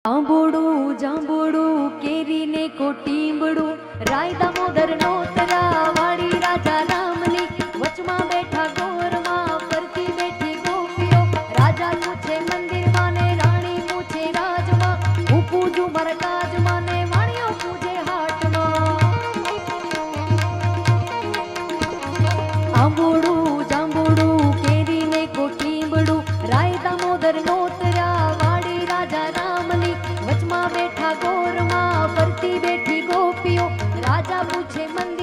આંબોડું જાંબોડું કેરી ને કોટીંબડું રાય દામોદર નો તરા વાળી રાજા રામની વચમાં બેઠા ગોરમાં ફરતી બેઠી ગોપીઓ રાજા પૂછે મંદિર માં ને રાણી પૂછે રાજમાં હું પૂજું મારા કાજમાં ને વાણીઓ પૂજે હાટમાં આંબોડું જાંબોડું કેરી ને કોટીંબડું રાય દામોદર નો તરા વાળી રાજા રામની વચમાં બેઠા ગોરમાં ફરતી બેઠી ગોપીઓ રાજા પૂછે મંદિર